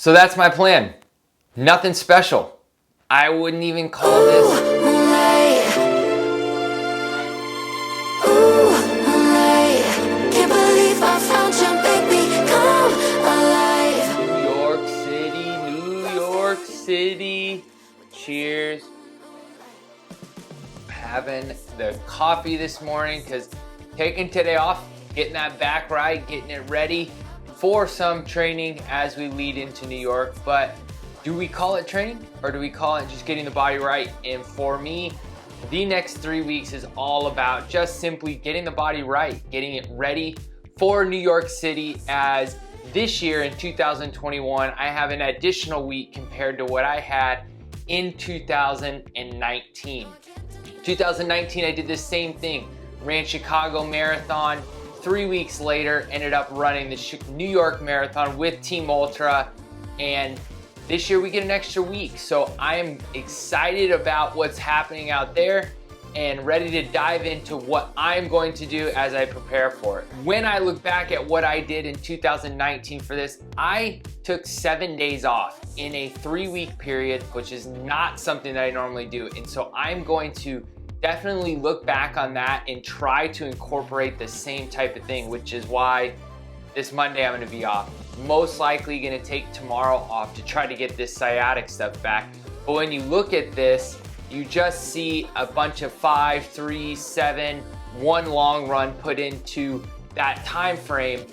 So that's my plan. Nothing special. I wouldn't even call this. New York City. Cheers. Having the coffee this morning because taking today off, getting that back right, getting it ready for some training as we lead into New York. But do we call it training or do we call it just getting the body right? And for me, the next 3 weeks is all about just simply getting the body right, getting it ready for New York City, as this year in 2021, I have an additional week compared to what I had in 2019. 2019, I did the same thing, ran Chicago Marathon. 3 weeks later, ended up running the New York Marathon with Team Ultra, and this year we get an extra week. So I am excited about what's happening out there and ready to dive into what I'm going to do as I prepare for it. When I look back at what I did in 2019 for this, I took 7 days off in a 3-week period, which is not something that I normally do. And so I'm going to definitely look back on that and try to incorporate the same type of thing, which is why this Monday I'm gonna be off. Most likely gonna take tomorrow off to try to get this sciatic stuff back. But when you look at this, you just see a bunch of 5, 3, 7, one long run put into that time frame.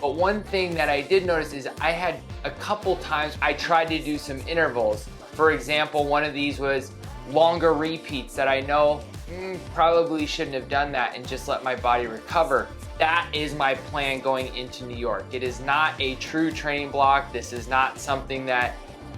But one thing that I did notice is I had a couple times I tried to do some intervals. For example, one of these was longer repeats that I know probably shouldn't have done that and just let my body recover. That is my plan going into New York. It is not a true training block. This is not something that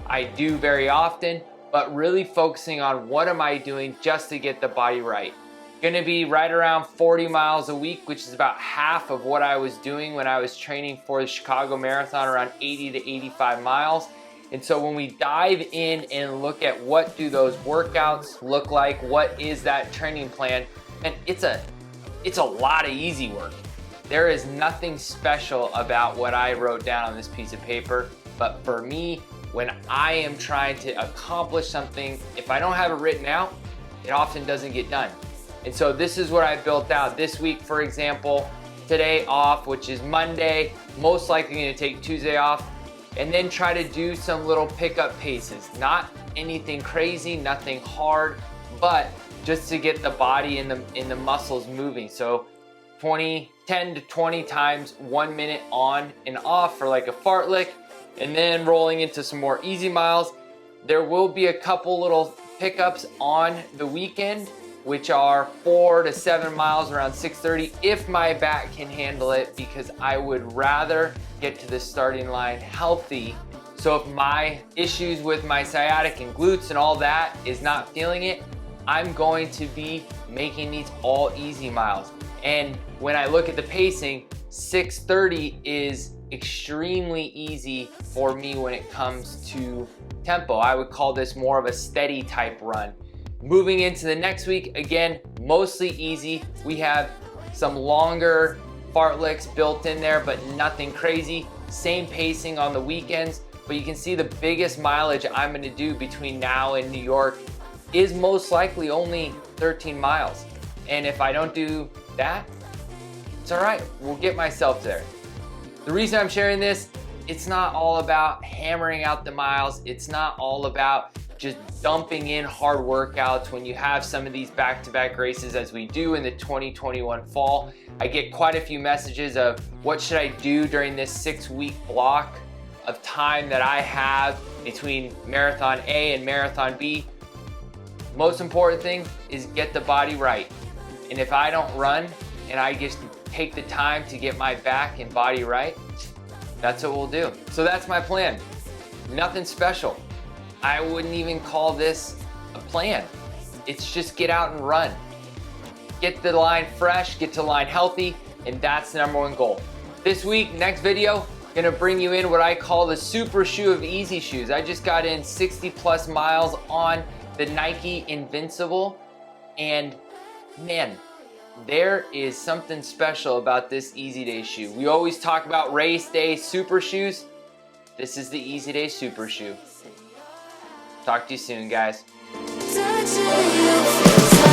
I do very often, but really focusing on what am I doing just to get the body right. Gonna be right around 40 miles a week, which is about half of what I was doing when I was training for the Chicago Marathon, around 80 to 85 miles. And so when we dive in and look at what do those workouts look like, what is that training plan, and it's a lot of easy work. There is nothing special about what I wrote down on this piece of paper, but for me, when I am trying to accomplish something, if I don't have it written out, it often doesn't get done. And so this is what I built out this week. For example, today off, which is Monday, most likely gonna take Tuesday off, and then try to do some little pickup paces. Not anything crazy, nothing hard, but just to get the body and the muscles moving. So 10 to 20 times 1 minute on and off for like a fartlek, and then rolling into some more easy miles. There will be a couple little pickups on the weekend, which are 4 to 7 miles around 6:30 if my back can handle it, because I would rather get to the starting line healthy. So if my issues with my sciatic and glutes and all that is not feeling it, I'm going to be making these all easy miles. And when I look at the pacing, 6:30 is extremely easy for me when it comes to tempo. I would call this more of a steady type run. Moving into the next week, again, mostly easy. We have some longer fartleks built in there, but nothing crazy. Same pacing on the weekends, but you can see the biggest mileage I'm gonna do between now and New York is most likely only 13 miles. And if I don't do that, it's all right, we'll get myself there. The reason I'm sharing this, it's not all about hammering out the miles. It's not all about just dumping in hard workouts when you have some of these back-to-back races as we do in the 2021 fall. I get quite a few messages of what should I do during this 6-week block of time that I have between Marathon A and Marathon B. Most important thing is get the body right. And if I don't run and I just take the time to get my back and body right, that's what we'll do. So that's my plan. Nothing special. I wouldn't even call this a plan. It's just get out and run. Get the line fresh, get to line healthy, and that's the number one goal. This week, next video, gonna bring you in what I call the super shoe of easy shoes. I just got in 60 plus miles on the Nike Invincible, and man, there is something special about this easy day shoe. We always talk about race day super shoes. This is the Easy Day Super Shoe. Talk to you soon, guys. Touching you feels